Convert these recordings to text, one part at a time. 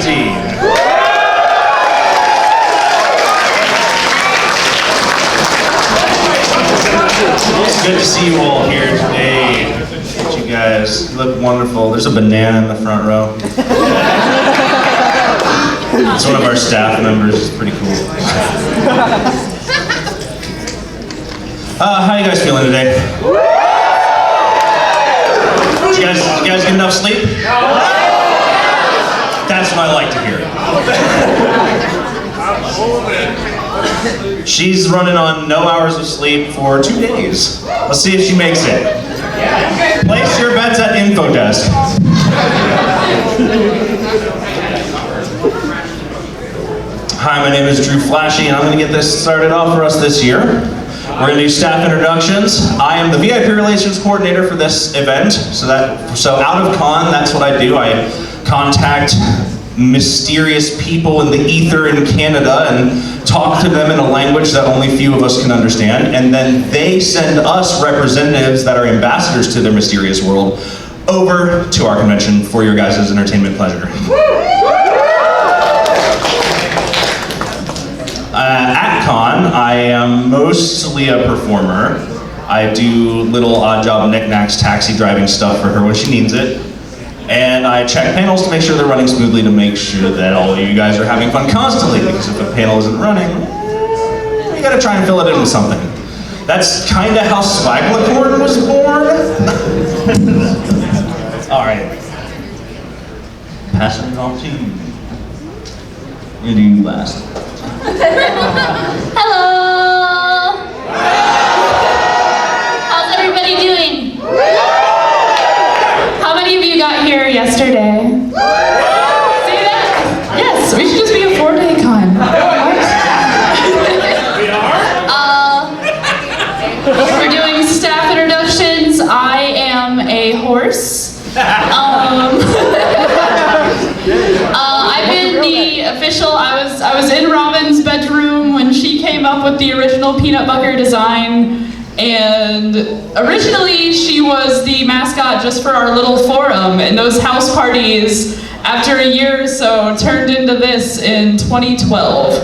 team. It's good to see you all here today. You guys look wonderful. There's a banana in the front row. It's one of our staff members. It's pretty cool. How you guys feeling today? Did you guys get enough sleep? That's what I like to hear. She's running on no hours of sleep for 2 days. Let's see if she makes it. Place your bets at info desk. Hi, my name is Drew Flashy, and I'm going to get this started off for us this year. We're going to do staff introductions. I am the VIP Relations Coordinator for this event, so out of con, that's what I do. I contact mysterious people in the ether in Canada and talk to them in a language that only few of us can understand, and then they send us representatives that are ambassadors to their mysterious world over to our convention for your guys' entertainment pleasure. At con, I am mostly a performer. I do little odd job knickknacks, taxi driving stuff for her when she needs it. And I check panels to make sure they're running smoothly, to make sure that all of you guys are having fun constantly, because if a panel isn't running, you gotta try and fill it in with something. That's kinda how Spyglacorn was born. All right. Passing it off to you. You do last. Hello! How's everybody doing? How many of you got here yesterday? See that? Yes, we should just be a 4-day con. We're doing staff introductions. I am a horse. I've been the official. I was in Robin's bedroom when she came up with the original peanut butter design, and originally she was the mascot just for our little forum, and those house parties after a year or so turned into this in 2012.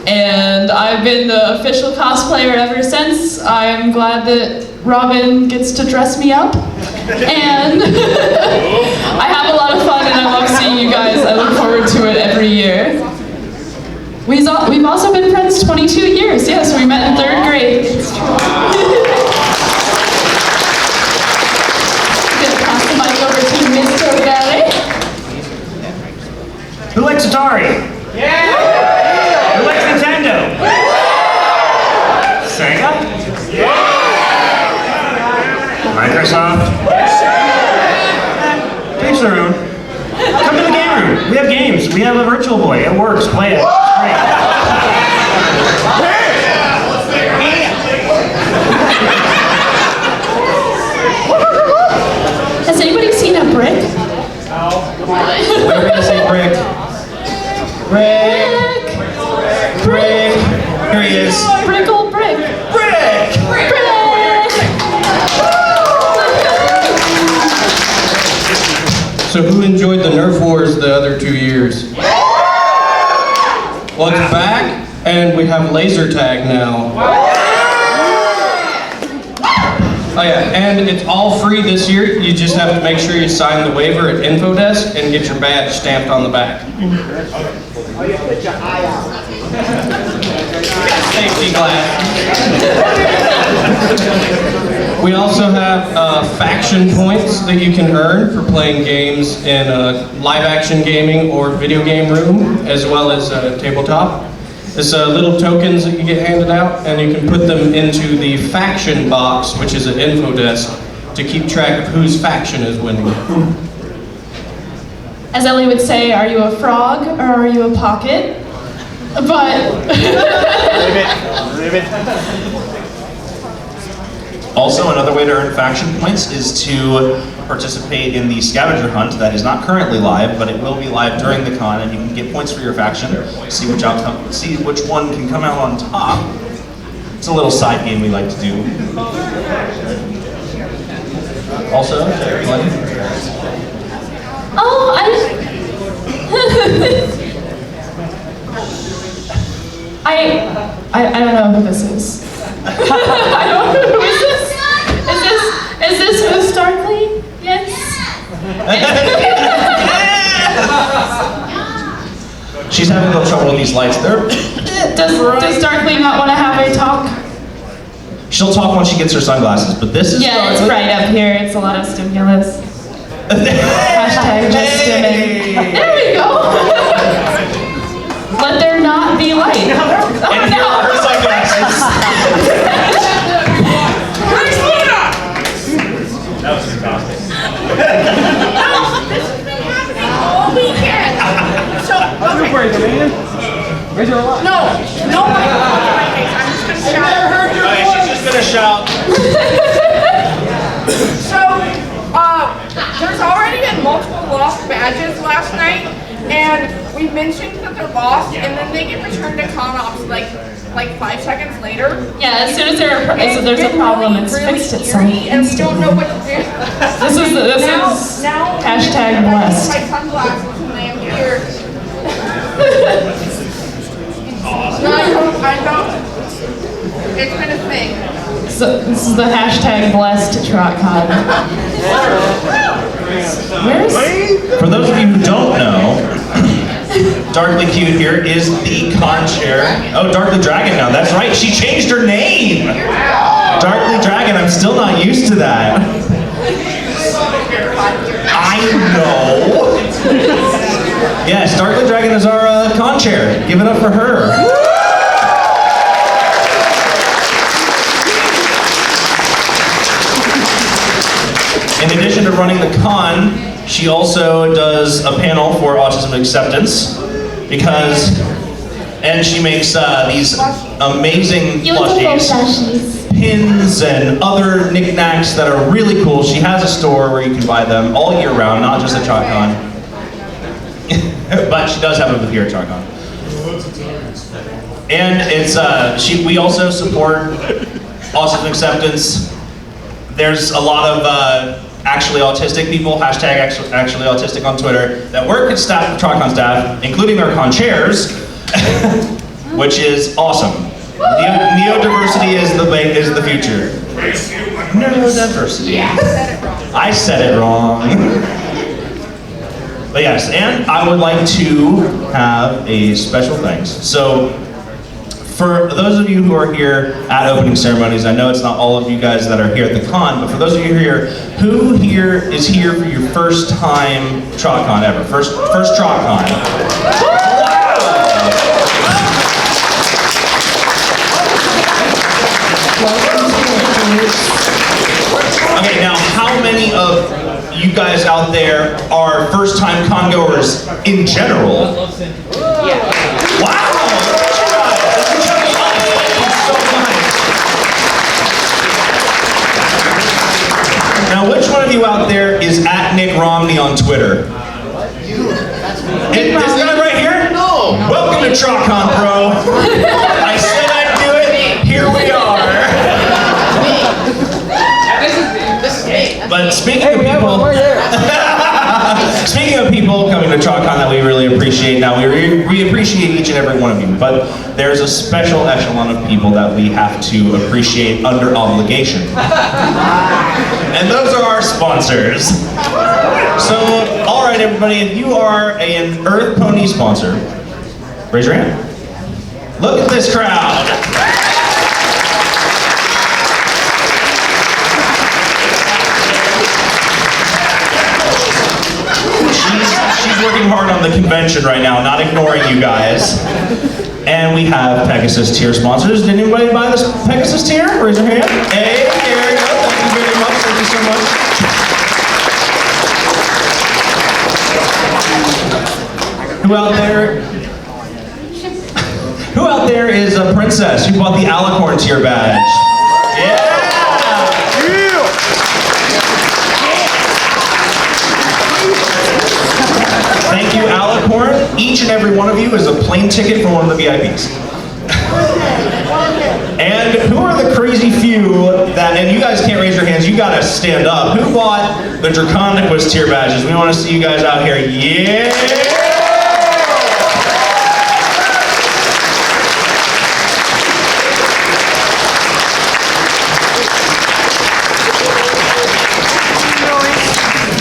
And I've been the official cosplayer ever since. I'm glad that Robin gets to dress me up, and I have a lot of fun, and I love seeing you guys. I look forward to it every year. We've also been friends 22 years. Yes, we met in 3rd grade. It's true. I'm gonna pass the mic over to Mr. O'Galley. Who likes Atari? Yeah! Who likes Nintendo? Sega? Yeah! Microsoft? Each their own. Come to the game room. We have games. We have a Virtual Boy. It works. Play it. It's great. Has anybody seen a brick? We're gonna say brick. Brick. Brick. Here he is. Brick old brick. Brick. Brick. So who enjoyed the Nerf Wars the other 2 years? Well, it's back, and we have laser tag now. Oh yeah, and it's all free this year. You just have to make sure you sign the waiver at info desk and get your badge stamped on the back. Safety glass. We also have faction points that you can earn for playing games in live action gaming or video game room, as well as tabletop. It's little tokens that you get handed out, and you can put them into the faction box, which is an info desk, to keep track of whose faction is winning. As Ellie would say, are you a frog or are you a pocket? But Also, another way to earn faction points is to participate in the scavenger hunt that is not currently live, but it will be live during the con, and you can get points for your faction, see which one can come out on top. It's a little side game we like to do. Also, oh, She's having a little trouble with these lights. Does Darkly not want to have a talk? She'll talk when she gets her sunglasses, but this is Yeah, it's Darkly. bright up here. It's a lot of stimulus. Hashtag just stimming. There we go. Let there not be light. And here are her sunglasses. That was fantastic. This has been happening all weekend. So, okay. No, my face. I'm just gonna shout. Okay, she's just gonna shout. So, there's already been multiple lost badges last night, and we mentioned that they're lost, and then they get returned to con ops like 5 seconds later. Yeah, as soon as there's a problem, it's fixed itself. And we don't know what to do. This is Now, hashtag blessed. my sunglasses when I am here. No, I don't. It's been a thing. So this is the hashtag blessed TrotCon. For those of you who don't know, Darkly Cute here is the con chair. Oh, Darkly Dragon now. That's right. She changed her name. Darkly Dragon. I'm still not used to that. I know. Yes, Darkly Dragon is our con chair. Give it up for her. In addition to running the con, she also does a panel for autism acceptance and she makes these amazing plushies, pins, and other knickknacks that are really cool. She has a store where you can buy them all year round, not just at TrotCon. But she does have them here at TrotCon. And it's we also support autism acceptance. There's a lot of actually autistic people, hashtag actually autistic on Twitter, that work at TrotCon staff, including our con chairs, which is awesome. Neo-diversity is the future. Neo-diversity. I said it wrong. But yes, and I would like to have a special thanks. So, for those of you who are here at opening ceremonies, I know it's not all of you guys that are here at the con, but for those of you here, who here is here for your first time TrotCon ever? First TrotCon. Okay, now how many of you guys out there are first time con goers in general? Wow! Now, which one of you out there is at Nick Romney on Twitter? This guy right here? No. Welcome to TrotCon, bro. I said I'd do it. Here we are. This is me. But speaking of people, speaking of people coming to TrotCon that we really appreciate, now we appreciate each and every one of you, but there's a special echelon of people that we have to appreciate under obligation. And those are our sponsors. So, all right, everybody, if you are an Earth Pony sponsor, raise your hand. Look at this crowd. She's working hard on the convention right now, not ignoring you guys. And we have Pegasus tier sponsors. Did anybody buy this Pegasus tier? Raise your hand. Hey, there you go. Thank you very much. Thank you so much. Who out there is a princess who bought the Alicorn tier badge? Yeah. Thank you, Alicorn. Each and every one of you is a plane ticket for one of the VIPs. And who are the crazy few that, and you guys can't raise your hands, you gotta stand up. Who bought the Draconicus tier badges? We wanna see you guys out here. Yeah!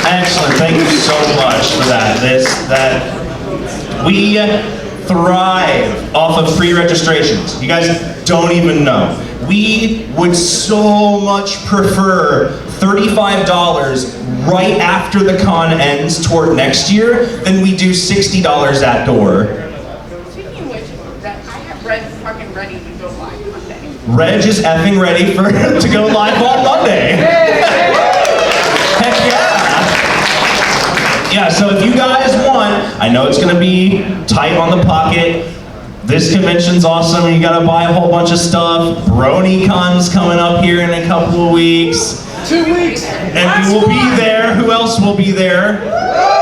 Excellent, thank you so much for that. thrive off of pre-registrations. You guys don't even know. We would so much prefer $35 right after the con ends toward next year than we do $60 at door. Speaking of which, I have Red fucking ready to go live Monday. Reg is effing ready to go live on Monday. Heck yeah! Yeah, so if you guys want, I know it's gonna be tight on the pocket. This convention's awesome, you gotta buy a whole bunch of stuff. BronyCon's coming up here in a couple of weeks. 2 weeks. And we will be there. Who else will be there?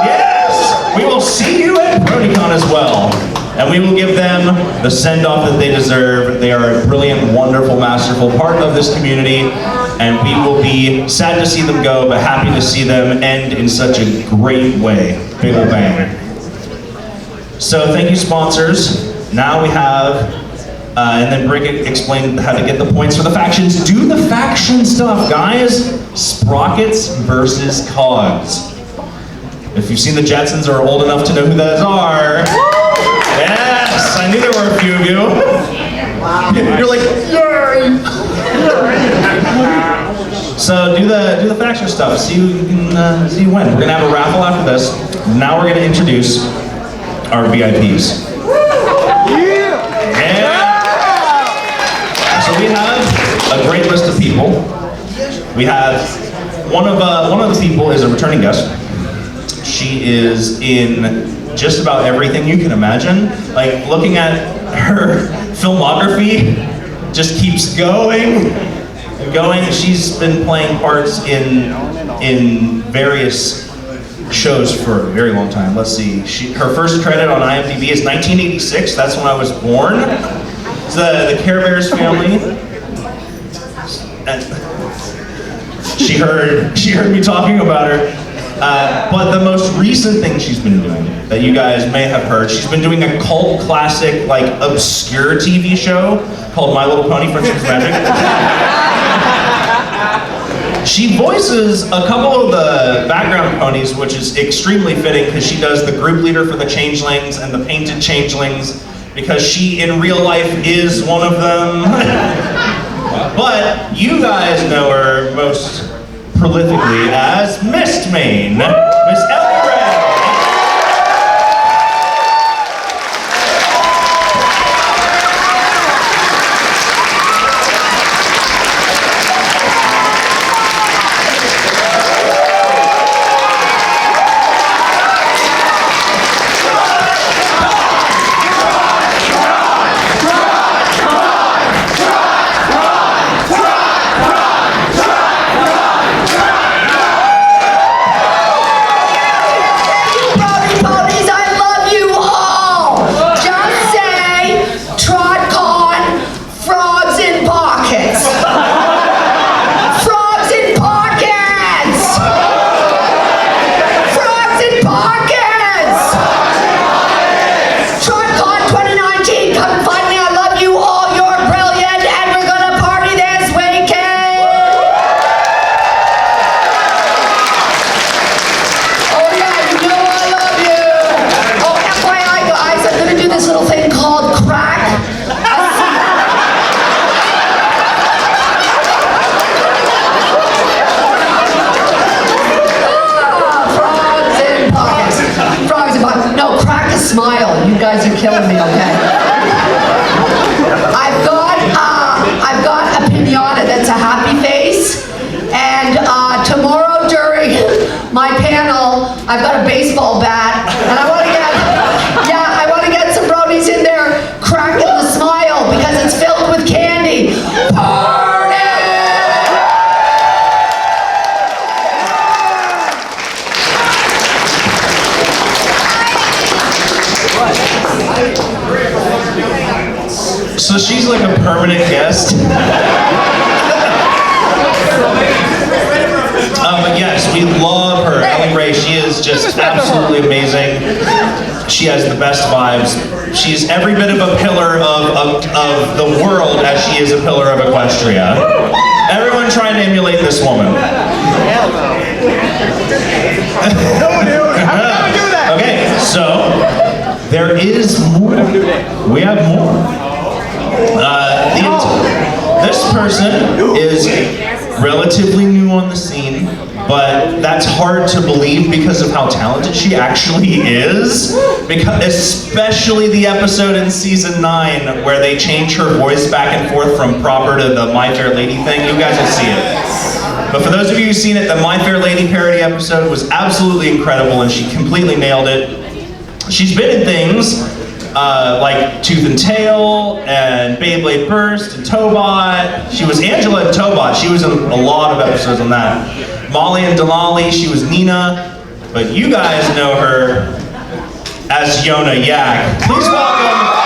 Yes! We will see you at BronyCon as well. And we will give them the send-off that they deserve. They are a brilliant, wonderful, masterful part of this community. And we will be sad to see them go, but happy to see them end in such a great way. Big ol' bang. So thank you, sponsors. Now we have, and then Brick explained how to get the points for the factions. Do the faction stuff, guys. Sprockets versus Cogs. If you've seen the Jetsons or are old enough to know who those are. Yes, I knew there were a few of you. Wow. You're like, yay! So do the faction stuff. See who win. We're gonna have a raffle after this. Now we're gonna introduce our VIPs. So we have a great list of people. We have one of the people is a returning guest. She is in just about everything you can imagine. Like looking at her filmography, just keeps going and going. She's been playing parts in various shows for a very long time. Let's see. Her first credit on IMDb is 1986. That's when I was born. It's the Care Bears family. She heard me talking about her. But the most recent thing she's been doing that you guys may have heard, she's been doing a cult classic, like obscure TV show called My Little Pony: Friendship's Magic. She voices a couple of the background ponies, which is extremely fitting because she does the group leader for the Changelings and the Painted Changelings, because she in real life is one of them. But you guys know her most prolifically as Mistmane, Miss Ellie Ray. Smile, you guys are killing me, okay? I've got a pinata that's a happy face, and tomorrow during my panel, I've got a baseball bat, and I want to get some bronies in there cracking the smile because it's filled with candy. So she's like a permanent guest. But yes, we love her. Ellie Ray, she is just absolutely amazing. She has the best vibes. She's every bit of a pillar of the world as she is a pillar of Equestria. Everyone trying to emulate this woman. Okay, so there is more. We have more. This person is relatively new on the scene, but that's hard to believe because of how talented she actually is. Because especially the episode in season 9 where they change her voice back and forth from proper to the My Fair Lady thing. You guys will see it. But for those of you who've seen it, the My Fair Lady parody episode was absolutely incredible, and she completely nailed it. She's been in things like Tooth and Tail and Beyblade Burst and Tobot. She was Angela in Tobot. She was in a lot of episodes on that. Molly and Denali, she was Nina. But you guys know her as Yona Yak. Please welcome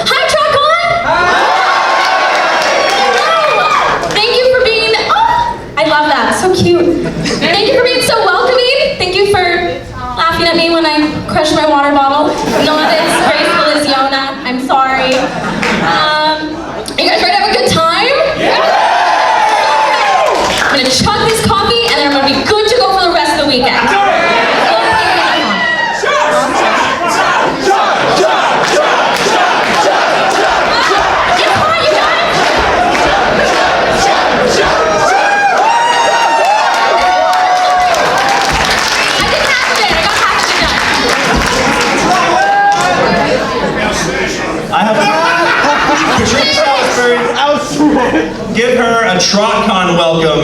Hi, TrotCon! Hello! Thank you for being, I love that, so cute. Thank you for being so welcoming. Thank you for laughing at me when I crushed my water bottle. Not as graceful as Yona, I'm sorry. Are you guys ready to have a good time? I'm gonna chug this coffee and then I'm gonna be good to go for the rest of the weekend. I have Patricia Salisbury. Give her a TrotCon welcome.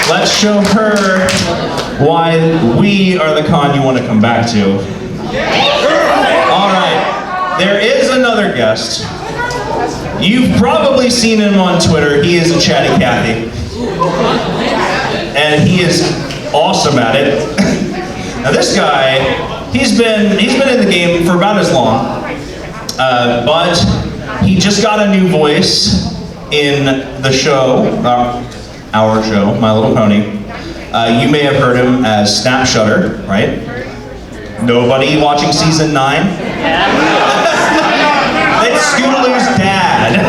Let's show her why we are the con you want to come back to. All right, there is another guest. You've probably seen him on Twitter. He is a chatty Cathy. And he is awesome at it. Now this guy, he's been in the game for about as long, but he just got a new voice in the show, our show, My Little Pony. You may have heard him as Snap Shutter, right? Nobody watching season 9? It's Scootaloo's dad.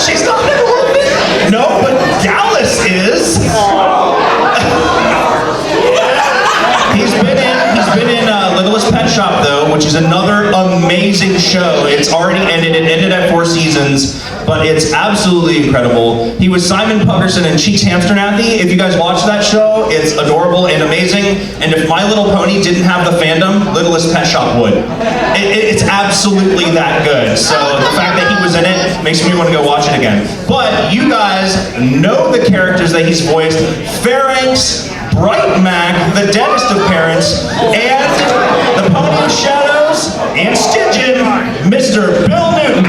She's not an orphan? No, but Dallas is. He's been in Littlest Pet Shop though, which is another amazing show. It's already ended. It ended at 4 seasons, but it's absolutely incredible. He was Simon Puckerson in Cheeks Hamster Nappy. If you guys watch that show, it's adorable and amazing. And if My Little Pony didn't have the fandom, Littlest Pet Shop would. It's absolutely that good. So the fact that he was in it makes me want to go watch it again. But you guys know the characters that he's voiced: Pharynx, Bright Mac, the deadest of parents, and the Pony of Shadows, and Stygian, Mr. Bill Newton.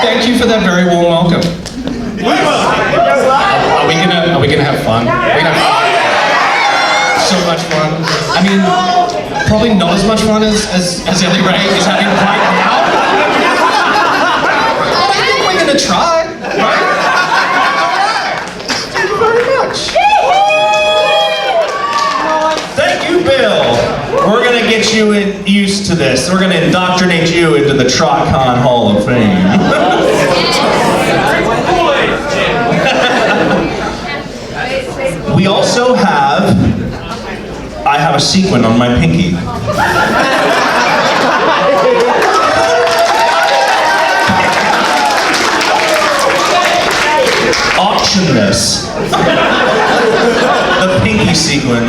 Thank you for that very warm welcome. Are we gonna have fun? We're gonna have so much fun. I mean, probably not as much fun as Ellie Ray is having right now. But I think we're gonna try, right? Thank you very much. Thank you, Bill. We're gonna get you used to this. We're gonna indoctrinate you into the TrotCon Hall of Fame. We also have, I have a sequin on my pinky. Auction this. The pinky sequin.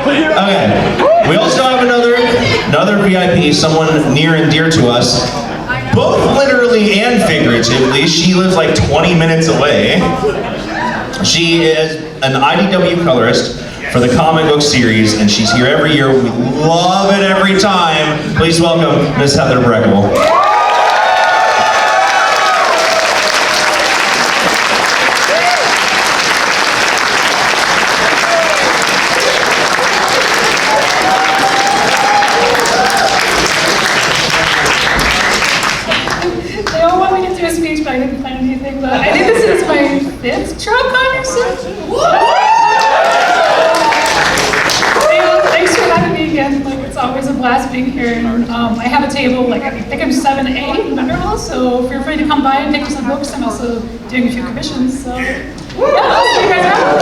Okay, we also have another VIP, someone near and dear to us, both literally and figuratively. She lives like 20 minutes away. She is an IDW colorist for the comic book series, and she's here every year. We love it every time. Please welcome Miss Heather Breckel. They all want me to do a speech, but I didn't plan anything. But I think this is my 5th TrotCon or something. Thanks for having me again. Like, it's always a blast being here. And I have a table, like I think I'm 7A in Mineral, so feel free to come by and pick up some books. I'm also doing a few commissions, so yeah, I'll see you guys around.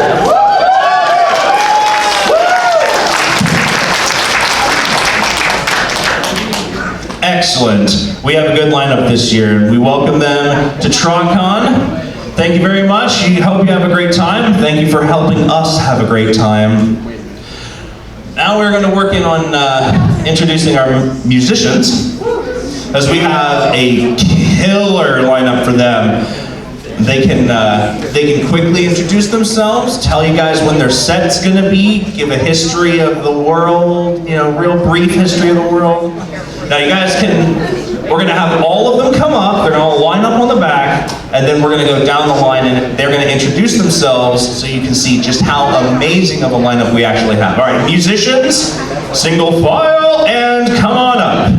Excellent. We have a good lineup this year. We welcome them to TrotCon. Thank you very much. We hope you have a great time. Thank you for helping us have a great time. Now we're going to work in on introducing our musicians, as we have a killer lineup for them. They can quickly introduce themselves, tell you guys when their set's going to be, give a history of the world, you know, real brief history of the world. Now you guys we're going to have all of them come up, they're going to line up on the back, and then we're going to go down the line and they're going to introduce themselves so you can see just how amazing of a lineup we actually have. All right, musicians, single file, and come on up.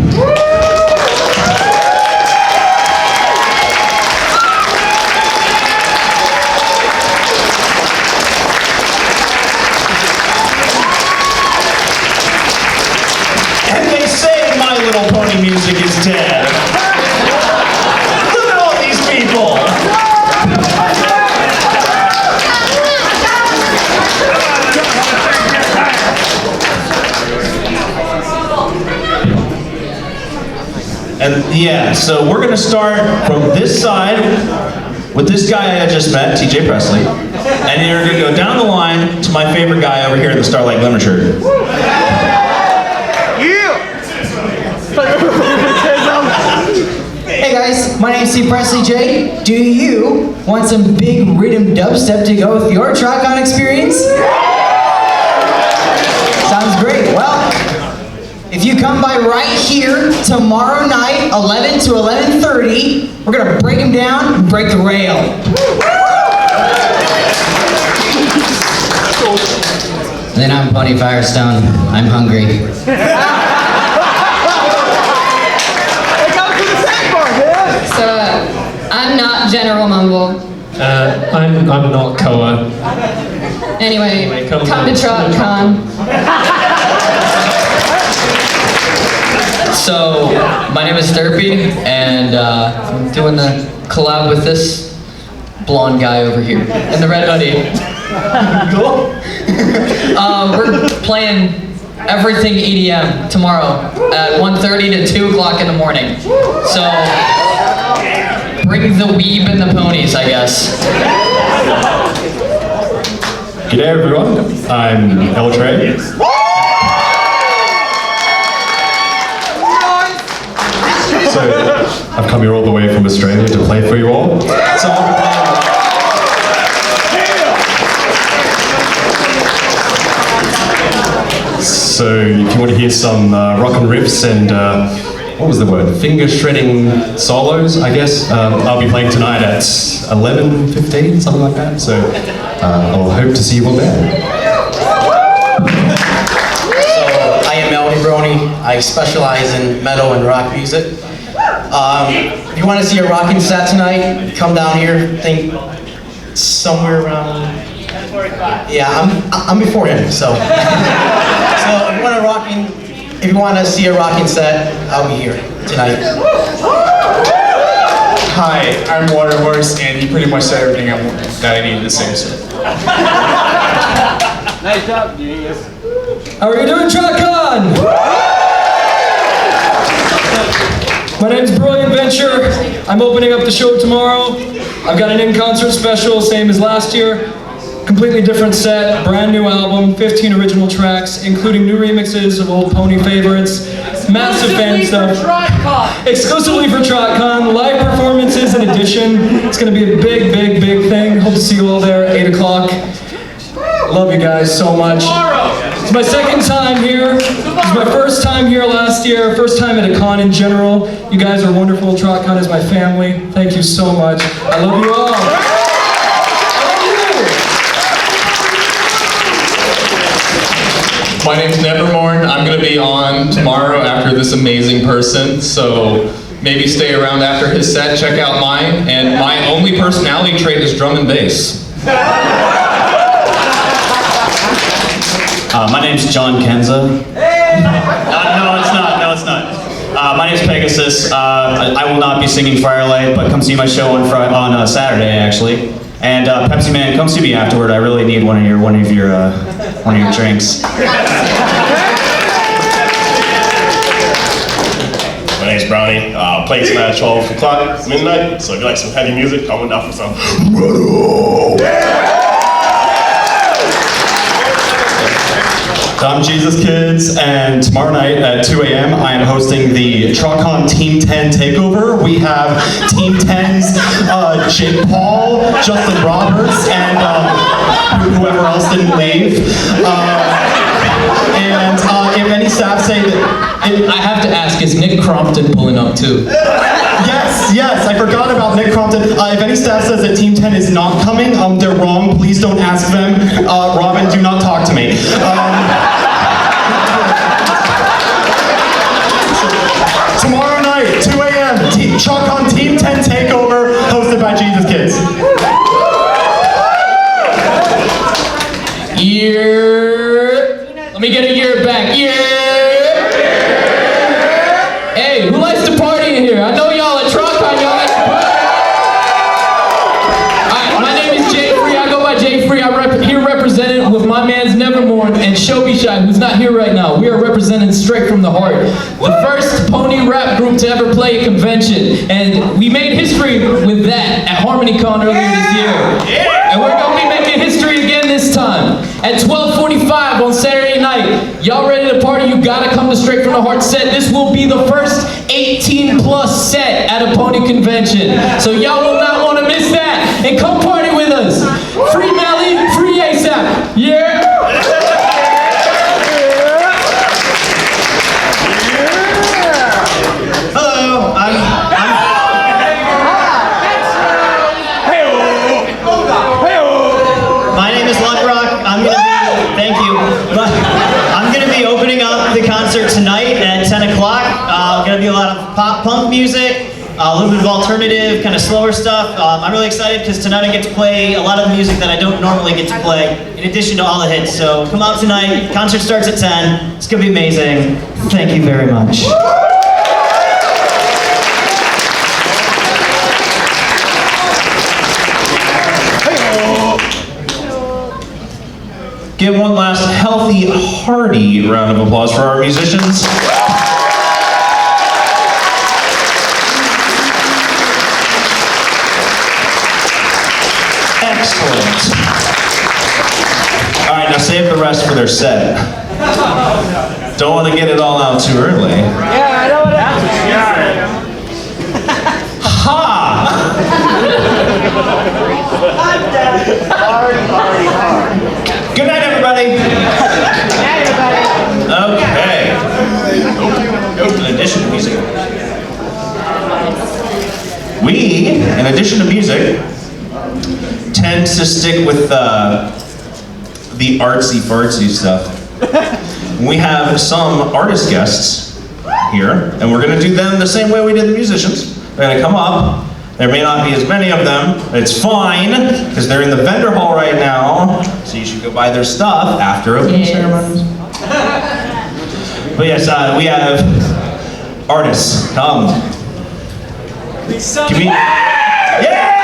Little Pony music is dead. Look at all these people. And yeah, so we're gonna start from this side with this guy I just met, TJ Presley. And then we're gonna go down the line to my favorite guy over here in the Starlight Glimmer shirt. Hey guys, my name's Steve Presley J. Do you want some big rhythm dubstep to go with your TrotCon experience? Sounds great. Well, if you come by right here tomorrow night, 11 to 11:30, we're gonna break them down and break the rail. And then I'm Pony Firestone. I'm hungry. So, I'm not General Mumble. I'm not Koa. Anyway, come to TrotCon. So, my name is Sturpy, and I'm doing the collab with this blonde guy over here in the red hoodie. Cool. We're playing everything EDM tomorrow at 1:30 to 2 o'clock in the morning. So, bring the weeb and the ponies, I guess. G'day everyone, I'm El Trey. So, I've come here all the way from Australia to play for you all. So I'll be playing. So, if you want to hear some rockin' riffs and, what was the word? Finger shredding solos, I guess. I'll be playing tonight at 11:15, something like that. So, I'll hope to see you all there. So, I am Melody Brony. I specialize in metal and rock music. If you want to see a rocking set tonight, come down here. Think somewhere around. Yeah, I'm before him. So, if you want to see a rocking set, I'll be here tonight. Hi, I'm Waterhorse, and you pretty much said everything that I needed to say. So. Nice job, genius. How are you doing, TrotCon? My name's Brilliant Venture. I'm opening up the show tomorrow. I've got an in-concert special, same as last year. Completely different set, brand new album, 15 original tracks, including new remixes of old Pony favorites, massive fan stuff. Exclusively for TrotCon, live performances in addition. It's gonna be a big, big, big thing. Hope to see you all there at 8 o'clock. Love you guys so much. It's my second time here. It was my first time here last year, first time at a con in general. You guys are wonderful. TrotCon is my family. Thank you so much. I love you all. My name's Nevermorn. I'm going to be on tomorrow after this amazing person, so maybe stay around after his set, check out mine, and my only personality trait is drum and bass. My name's John Kenza. No, it's not. No, it's not. My name's Pegasus. I will not be singing Firelight, but come see my show on Saturday, actually. And Pepsi Man, come see me afterward. I really need one of your drinks. My name's Brownie. Play tonight at 12 o'clock midnight. So if you like some heavy music, come on down for some metal. I'm Jesus Kids, and tomorrow night at 2 a.m. I am hosting the TrotCon Team 10 Takeover. We have Team 10's Jake Paul, Justin Roberts, and whoever else didn't leave. And if any staff say that... I have to ask, is Nick Crompton pulling up too? Yes, I forgot about Nick Crompton. If any staff says that Team 10 is not coming, they're wrong. Please don't ask them. Robin, do not talk to me. Tomorrow night, 2 a.m., TrotCon Team 10 Takeover, hosted by Jesus Kids. Year. Let me get a year back. Year. Hey, who likes to party in here? I know y'all at TrotCon, y'all like to party. Alright, my name is Jay Free. I go by Jay Free. I'm here represented with my man's Nevermorn and Shobi Shy, who's not here right now. We are represented straight from the heart. The first pony rap group to ever play a convention. And we made history with that at HarmonyCon earlier this year. And we're going to be making history again this time. At 12:45 on Saturday night. Y'all ready to party? You gotta come to Straight From The Heart set. This will be the first 18+ set at a pony convention. So y'all will not want to miss that. And come party with us. Free Melly, free ASAP. Yeah. Hello, my name is Luckrock. I'm gonna be opening up the concert tonight at 10 o'clock. Gonna be a lot of pop punk music, a little bit of alternative, kind of slower stuff. I'm really excited because tonight I get to play a lot of the music that I don't normally get to play, in addition to all the hits. So come out tonight. Concert starts at 10. It's gonna be amazing. Thank you very much. Give one last healthy, hearty round of applause for our musicians. Excellent. All right, now save the rest for their set. Don't want to get it all out too early. Yeah, I know what happened. Good night, everybody. Okay. In addition to music, we, in addition to music, tend to stick with the artsy-fartsy stuff. We have some artist guests here, and we're going to do them the same way we did the musicians. They're going to come up. There may not be as many of them. It's fine, because they're in the vendor hall right now, so you should go buy their stuff after opening ceremonies. But yes, we have artists. Come. Give me... Yeah!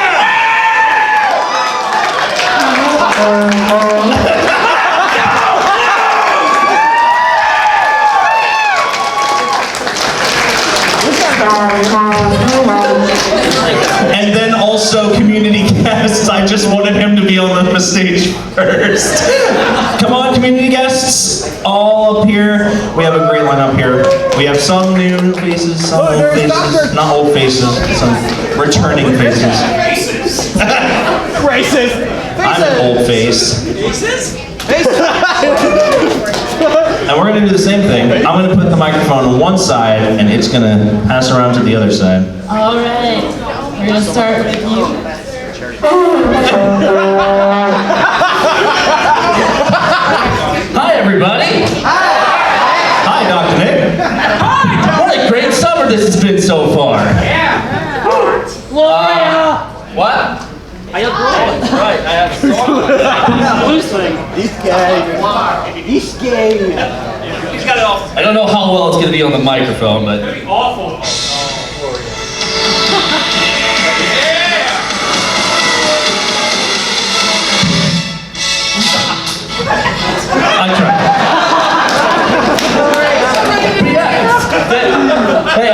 And then also community guests. I just wanted him to be on the stage first. Come on, community guests, all up here. We have a great lineup here. We have some new faces, some old faces, not old faces, some returning faces. Racist. old face. And we're gonna do the same thing. I'm gonna put the microphone on one side, and it's gonna pass around to the other side. All right. We're gonna start with you. Hi, everybody. Hi, Dr. Nick. What a great summer this has been so far. What? I have right. I have He's gay. He's got it all. I don't know how well it's going to be on the microphone, but. Awful. I tried. Hey,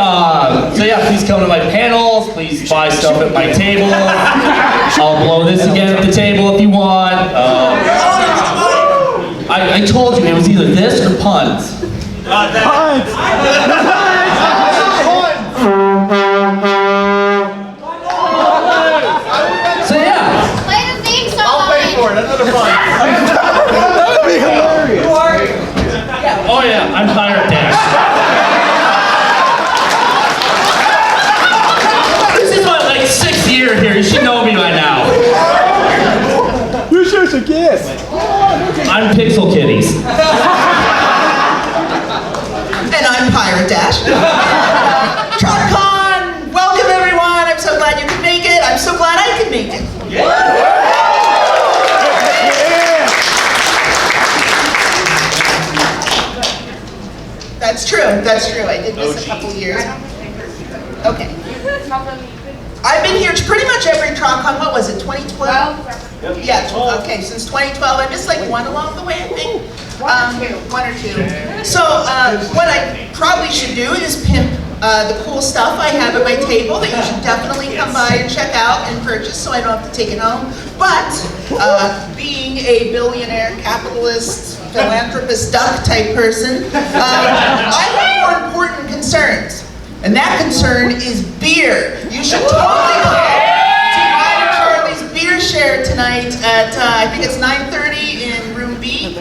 so yeah, please come to my panels. Please buy stuff at my table. I'll blow this again at the table if you want. I told you it was either this or puns. So yeah. Play the theme song. I'll pay for it. Another fun. That would be hilarious. Oh yeah, I'm Pirate Dash. This is my like 6th year here. You should know me by now. You should guess. I'm Pixel Kitties. And I'm Pirate Dash. TrotCon! Welcome everyone! I'm so glad you could make it. I'm so glad I could make it. That's true, that's true. I did this a couple years. Okay. I've been here pretty much every TrotCon. What was it, 2012? Yeah, okay, since 2012. I missed like one along the way, I think. One or two. So what I probably should do is pimp the cool stuff I have at my table that you should definitely come by and check out and purchase so I don't have to take it home. But being a billionaire, capitalist, philanthropist, duck type person, I have more important concerns. And that concern is beer. You should totally go to mine and Charlie's beer share tonight at, I think it's 9:30 in room B.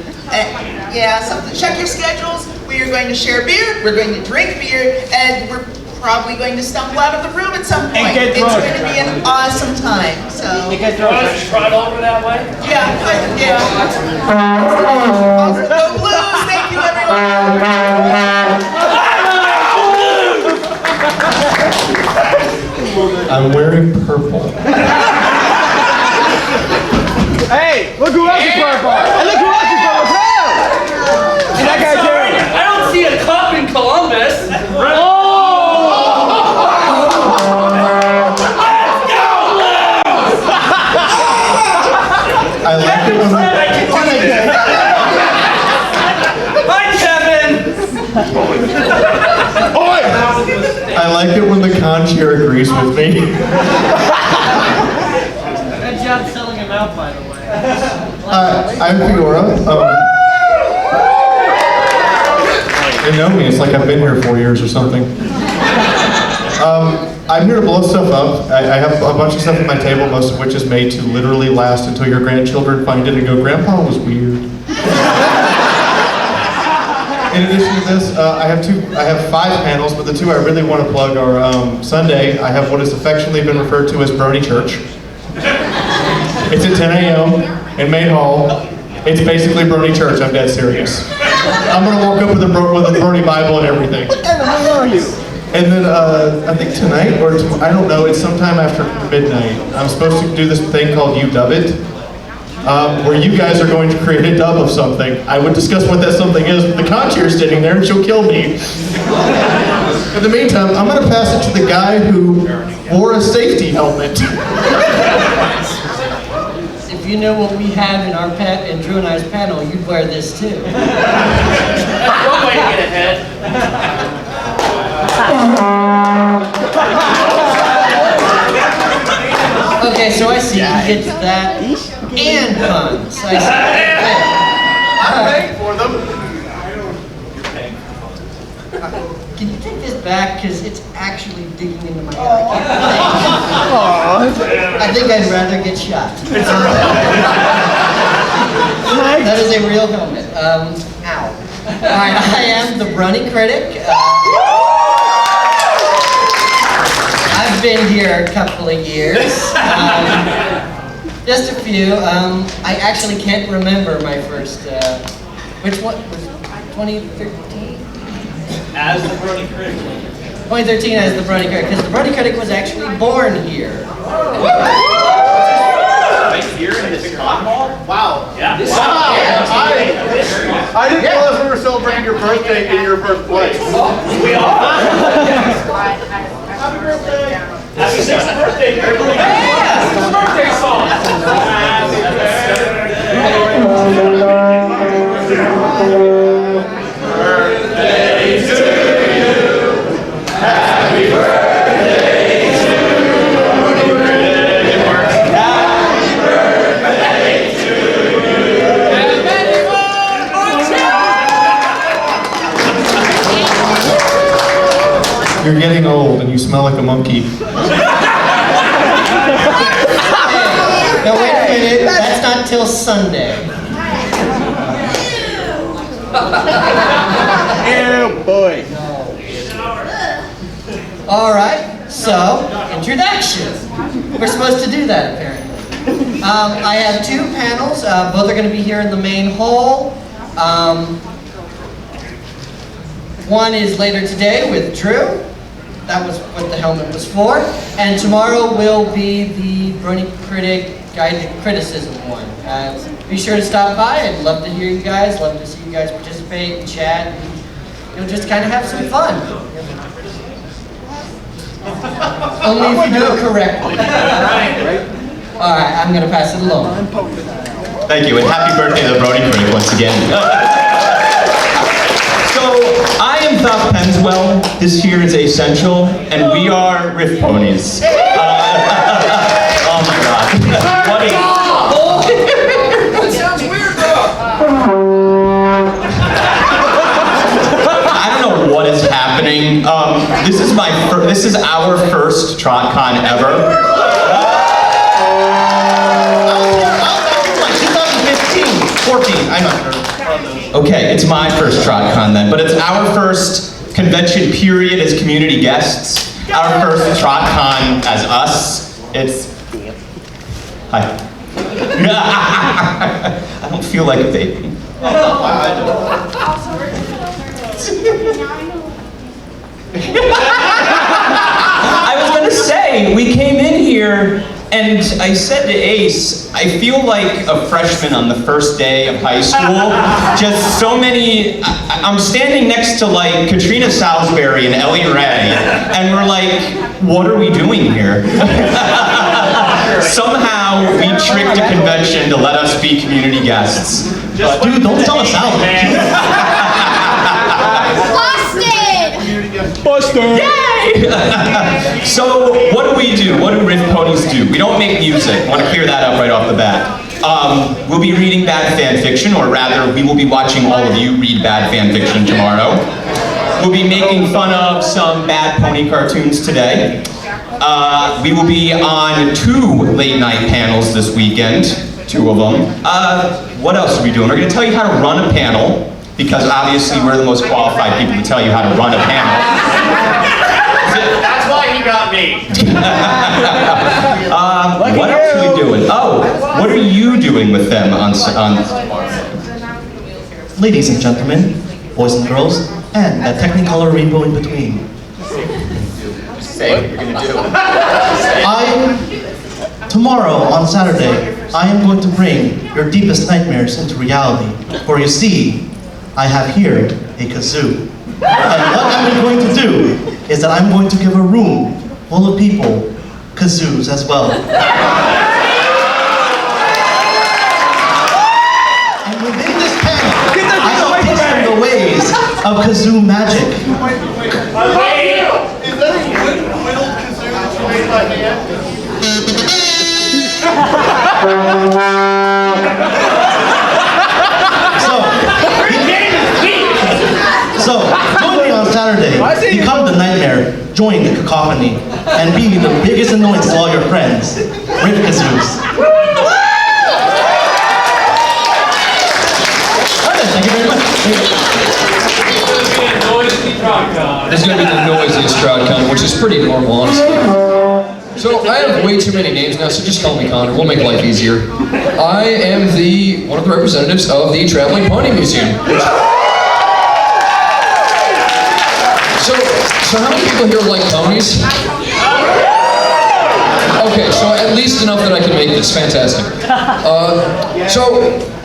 Yeah, check your schedules. We are going to share beer, we're going to drink beer, and we're probably going to stumble out of the room at some point. It's going to be an awesome time. So. You guys trot over that way? Yeah, yeah. Awesome. Go Blues! Thank you, everyone. I'm wearing purple. Hey, look who else is purple. And look who else is purple too. And that guy's here. I don't see a cup in Columbus. I like it when Hi, Kevin. I like it when the conchair agrees with me. Good job selling him out, by the way. I'm Fiora. They know me. It's like I've been here 4 years or something. I'm here to blow stuff up. I have a bunch of stuff at my table, most of which is made to literally last until your grandchildren find it and go, "Grandpa was weird." In addition to this, I have 5 panels, but the 2 I really want to plug are Sunday. I have what has affectionately been referred to as Brony Church. It's at 10 a.m. in Main Hall. It's basically Brony Church. I'm dead serious. I'm gonna walk up with a Brony Bible and everything. What kind of man are you? And then I think tonight or I don't know. It's sometime after midnight. I'm supposed to do this thing called You Dub It. Where you guys are going to create a dub of something. I would discuss what that something is, but the conchair's sitting there and she'll kill me. In the meantime, I'm gonna pass it to the guy who wore a safety helmet. If you know what we have in our in Drew and I's panel, you'd wear this too. One way to get ahead. Okay, so I see you get that and puns. I see. I'm paying for them. Can you take this back? Because it's actually digging into my head. I can't think. I think I'd rather get shot. That is a real helmet. Ow. Alright, I am the Brony Critic. I've been here a couple of years. Just a few. I actually can't remember my first, which one was 2013? As the Brony Critic. 2013 as the Brony Critic, because the Brony Critic was actually born here. Right here in this con hall? Wow. Yeah. Wow. I didn't realize we were celebrating your birthday in your birthplace. We are. Happy birthday. Happy 6th birthday, everybody. Yeah. Birthday song. Happy birthday to you. Happy birthday to you. Happy birthday to you. And many more. You're getting old and you smell like a monkey. Now wait a minute, that's not till Sunday. Oh boy. Alright, so, introduction. We're supposed to do that apparently. I have two panels, both are going to be here in the main hall. One is later today with Drew. That was what the helmet was for. And tomorrow will be the Brony Critic Guided Criticism one. Be sure to stop by. I'd love to hear you guys, love to see you guys participate and chat. And, just kind of have some fun. Only if you do it correctly. Alright, I'm going to pass it along. Thank you, and happy birthday to the Brony Critic once again. So, I am Thought Penswell. This here is Essential, and we are Riff Ponies. Oh my god. What a... That sounds weird, bro. I don't know what is happening. This is our first TrotCon ever. I was here like 2015, 14, I'm not sure. Okay, it's my first TrotCon then, but it's our first convention period as community guests. Our first TrotCon as us. It's... Hi. I don't feel like a baby. I was gonna say, we came in here and I said to Ace, I feel like a freshman on the first day of high school. Just so many, I'm standing next to like Katrina Salisbury and Ellie Ray, and we're like, what are we doing here? Somehow we tricked a convention to let us be community guests. Dude, don't tell us out. Busted! Yay! So, what do we do? What do Riff Ponies do? We don't make music. I want to clear that up right off the bat. We'll be reading bad fan fiction, or rather, we will be watching all of you read bad fan fiction tomorrow. We'll be making fun of some bad pony cartoons today. We will be on 2 late-night panels this weekend. 2 of them. What else are we doing? We're going to tell you how to run a panel, because obviously we're the most qualified people to tell you how to run a panel. That's why he got me. What else are we doing? Oh, what are you doing with them on tomorrow? Ladies and gentlemen, boys and girls, and that Technicolor rainbow in between. Say what you're gonna do. Tomorrow, on Saturday, I am going to bring your deepest nightmares into reality. For you see, I have here a kazoo. And what I'm going to do is that I'm going to give a room full of people kazoos as well. And within this panel, I will teach them the ways of kazoo magic. Is that a whittled kazoo that you made by hand? So, join me on Saturday. Become the nightmare. Join the cacophony. and be the biggest annoyance to all your friends. Riff kazoos. Thank you very much. This is going to be the noisiest TrotCon, which is pretty normal, honestly. So I have way too many names now, so just call me Connor. We'll make life easier. I am one of the representatives of the Traveling Pony Museum. So how many people here like ponies? Okay, so at least enough that I can make this. Fantastic. So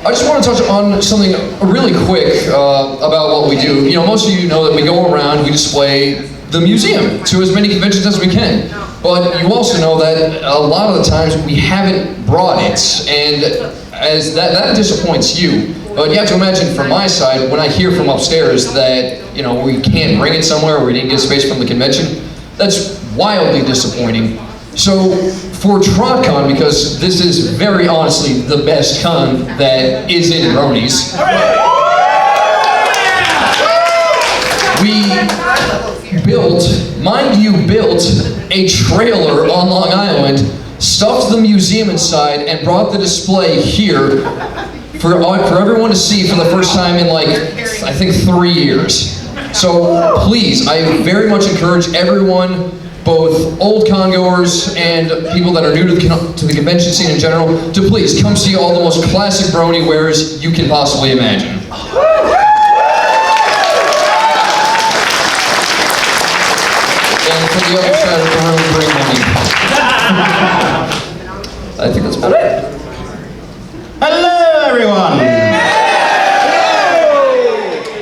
I just want to touch on something really quick about what we do. You know, most of you know that we go around, we display the museum to as many conventions as we can. But you also know that a lot of the times we haven't brought it, and as that disappoints you. But you have to imagine from my side, when I hear from upstairs that, you know, we can't bring it somewhere or we didn't get space from the convention, that's wildly disappointing. So for TrotCon, because this is very honestly the best con that is in Bronies, we built a trailer on Long Island, stuffed the museum inside, and brought the display here for everyone to see for the first time in like, I think 3 years. So please, I very much encourage everyone, both old congoers and people that are new to the convention scene in general, to please come see all the most classic brony wares you can possibly imagine. And from the other side of the room, bring money. I think that's about it. Hello, everyone.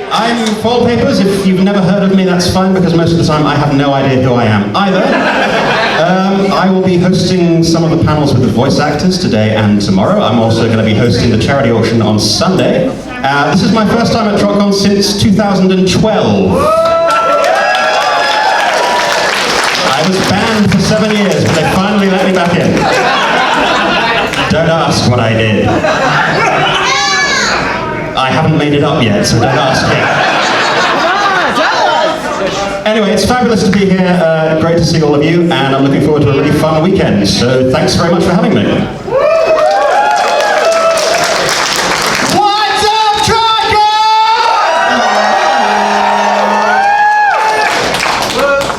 I'm Foil Papers. If you've never heard of me, that's fine, because most of the time I have no idea who I am either. I will be hosting some of the panels with the voice actors today and tomorrow. I'm also going to be hosting the charity auction on Sunday. This is my first time at TrotCon since 2012. I was banned for 7 years, but they finally let me back in. Don't ask what I did. I haven't made it up yet, so don't ask yet. Anyway, it's fabulous to be here. Great to see all of you, and I'm looking forward to a really fun weekend. So thanks very much for having me. What's up,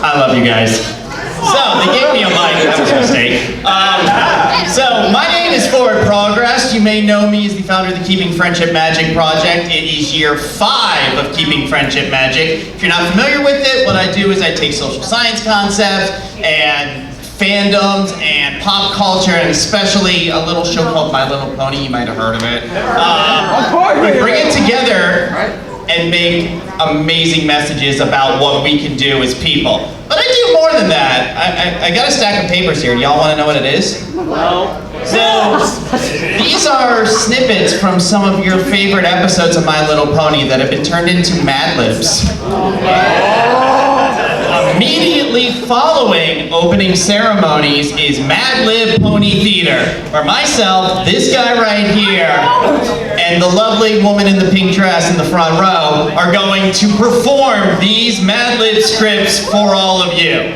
I love you guys. So, they gave me a mic, that was a mistake. So, my name is Forward Progress. You may know me as the founder of the Keeping Friendship Magic project. It is year 5 of Keeping Friendship Magic. If you're not familiar with it, what I do is I take social science concepts and fandoms and pop culture, and especially a little show called My Little Pony, you might have heard of it. We bring it together and make amazing messages about what we can do as people. But I do more than that. I got a stack of papers here. Y'all want to know what it is? No. So, these are snippets from some of your favorite episodes of My Little Pony that have been turned into Mad Libs. Immediately following opening ceremonies is Mad Lib Pony Theater, where myself, this guy right here, and the lovely woman in the pink dress in the front row are going to perform these Mad Lib scripts for all of you.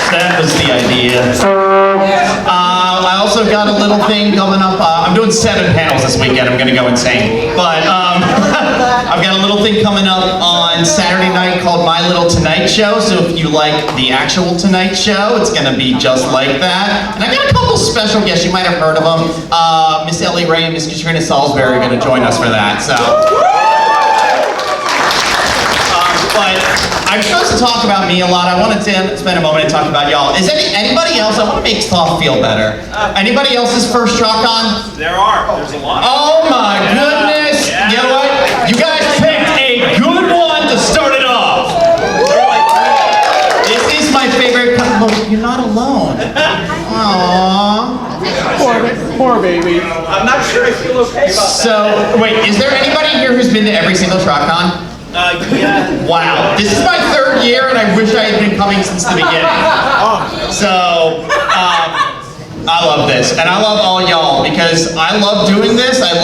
That was the idea. I also got a little thing coming up. I'm doing 7 panels this weekend. I'm going to go insane. But I've got a little thing coming up on Saturday night called My Little Tonight Show. So if you like the actual Tonight Show, it's going to be just like that. And I got a couple special guests. You might have heard of them. Miss Ellie Ray and Miss Katrina Salisbury are going to join us for that. So. But I'm supposed to talk about me a lot. I wanted to spend a moment and talk about y'all. Is anybody else? I want to make Sloth feel better. Anybody else's first TrotCon? There are. There's a lot. Oh my goodness! You know what? You guys picked a good one to start it off. This is my favorite. Look, you're not alone. Aww. Poor baby. I'm not sure I feel okay about that. So wait, is there anybody here who's been to every single TrotCon? Yeah. Wow, this is my 3rd year, and I wish I had been coming since the beginning. So, I love this, and I love all y'all. because I love doing this. I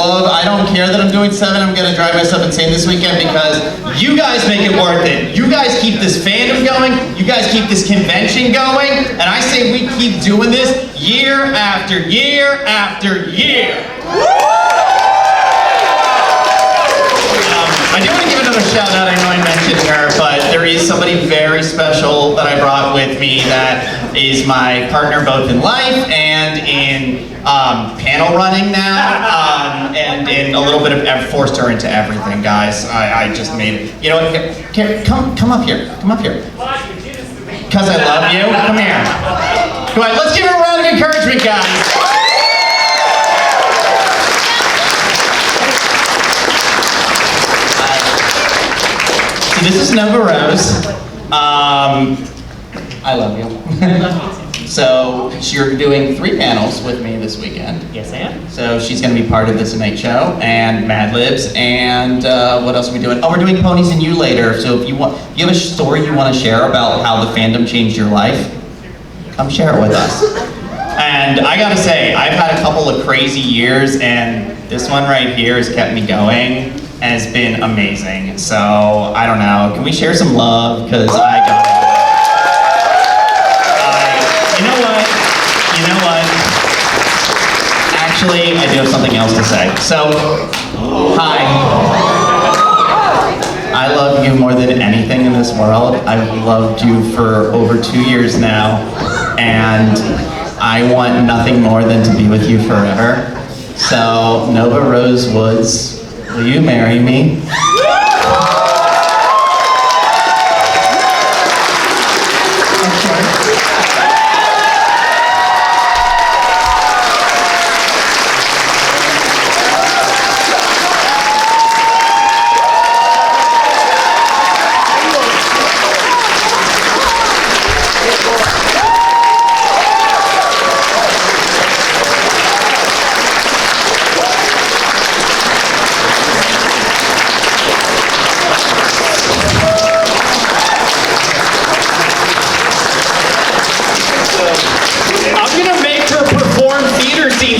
don't care that I'm doing 7. I'm gonna drive myself insane this weekend because you guys make it worth it. You guys keep this fandom going. You guys keep this convention going. And I say we keep doing this year after year after year. I do want to give another shout out. I know I mentioned her, but there is somebody very special that I brought with me that is my partner both in life and in panel running now, and in a little bit of, I've forced her into everything, guys. I just made it. You know what? Here, come up here. Come up here. Because I love you. Come here. Come on, let's give her a round of encouragement, guys. This is Nova Rose. I love you. So you're doing 3 panels with me this weekend. Yes, I am. So she's going to be part of the Tonight Show and Mad Libs, and what else are we doing? Oh, we're doing Ponies and You later. So if you have a story you want to share about how the fandom changed your life, come share it with us. And I gotta say, I've had a couple of crazy years, and this one right here has kept me going. Has been amazing. So I don't know. Can we share some love? Because I got it. You know what? Actually, I do have something else to say. So, hi. I love you more than anything in this world. I've loved you for over 2 years now, and I want nothing more than to be with you forever. So, Nova Rose Woods, will you marry me?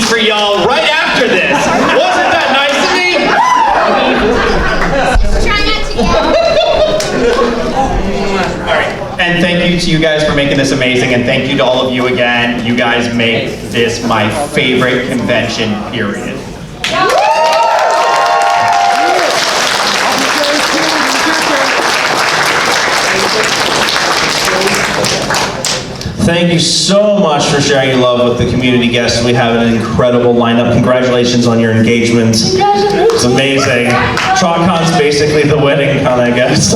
For y'all right after this. Wasn't that nice of me? Try not to yell. All right, and thank you to you guys for making this amazing, and thank you to all of you again. You guys make this my favorite convention, period. Thank you so much for sharing your love with the community guests. We have an incredible lineup. Congratulations on your engagement. It's amazing. TrotCon's basically the wedding con, I guess.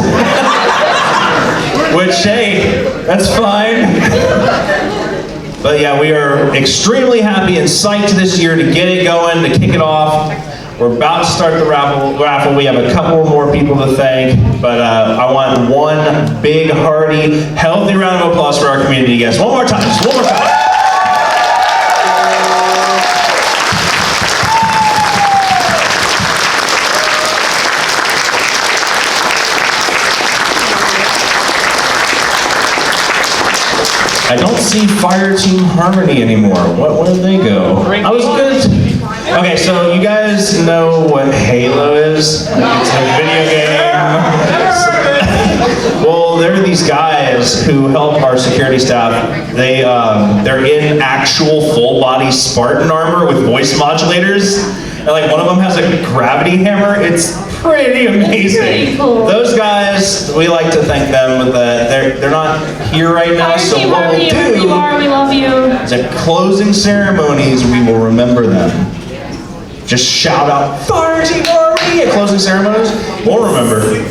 Which, hey, that's fine. But yeah, we are extremely happy and psyched this year to get it going, to kick it off. We're about to start the raffle. We have a couple more people to thank, but I want one big, hearty, healthy round of applause for our community guests. One more time, just one more time. I don't see Fire Team Harmony anymore. Where did they go? I was good. Okay, so you guys know what Halo is? It's a video game. Well, there are these guys who help our security staff. They're in actual full-body Spartan armor with voice modulators. And like one of them has a gravity hammer. It's pretty amazing. Pretty cool. Those guys, we like to thank them. With they're not here right now, so what we'll do we love you. is at closing ceremonies, we will remember them. Just shout out, Fire Team Harmony at closing ceremonies. We'll remember. In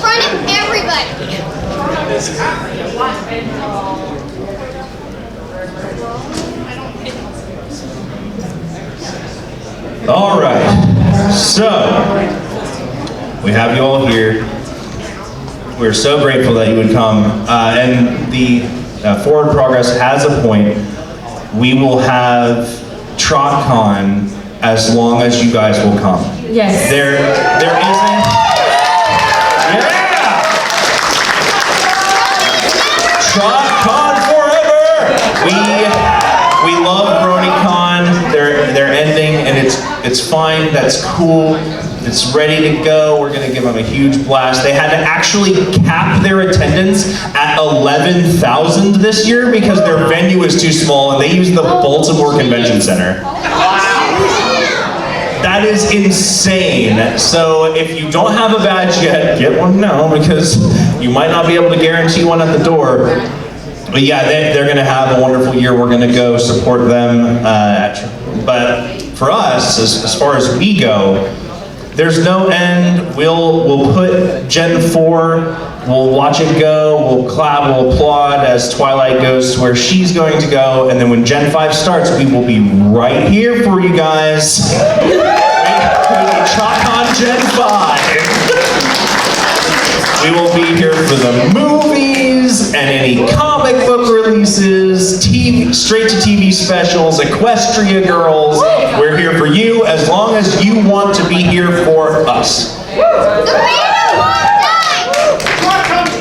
front of everybody. All right, so we have you all here. We're so grateful that you would come. And the Forward Progress has a point. We will have TrotCon as long as you guys will come. Yes. There isn't. Yeah. TrotCon We love BronyCon. They're ending, and it's fine. That's cool. It's ready to go. We're gonna give them a huge blast. They had to actually cap their attendance at 11,000 this year because their venue was too small, and they used the Baltimore Convention Center. That is insane. So if you don't have a badge yet, get one now because you might not be able to guarantee one at the door. But yeah, they're going to have a wonderful year. We're going to go support them. But for us, as far as we go, there's no end. We'll put Gen 4, we'll watch it go, we'll clap, we'll applaud as Twilight goes to where she's going to go, and then when Gen 5 starts, we will be right here for you guys. TrotCon Gen 5. We will be here for the movies and any comic book releases, straight to TV specials, Equestria Girls. We're here for you as long as you want to be here for us.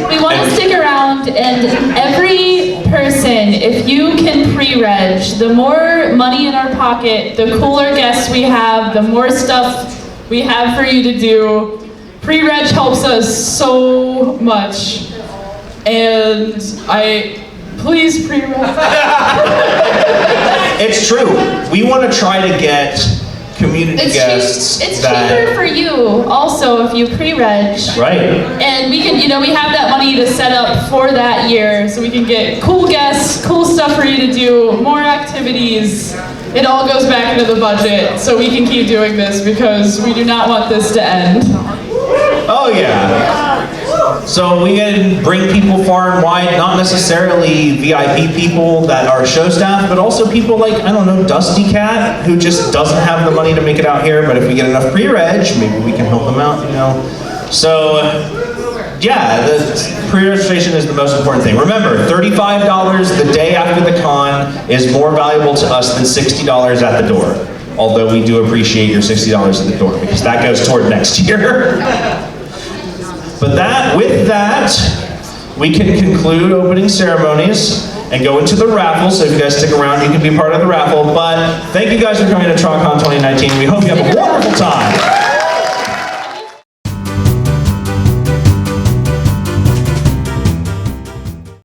We want to stick around, and every person, if you can pre-reg, the more money in our pocket, the cooler guests we have, the more stuff we have for you to do. Pre-reg helps us so much, and please pre-reg. It's true. We want to try to get community guests. It's cheaper for you also if you pre-reg. Right. And we can, we have that money to set up for that year, so we can get cool guests, cool stuff for you to do, more activities. It all goes back into the budget, so we can keep doing this because we do not want this to end. Oh yeah. So we can bring people far and wide, not necessarily VIP people that are show staff, but also people like, I don't know, Dusty Cat, who just doesn't have the money to make it out here, but if we get enough pre-reg, maybe we can help them out, So, yeah, the pre-registration is the most important thing. Remember, $35 the day after the con is more valuable to us than $60 at the door. Although we do appreciate your $60 at the door, because that goes toward next year. But with that, we can conclude opening ceremonies and go into the raffle. So if you guys stick around, you can be part of the raffle. But thank you guys for coming to TrotCon 2019. We hope you have a wonderful time.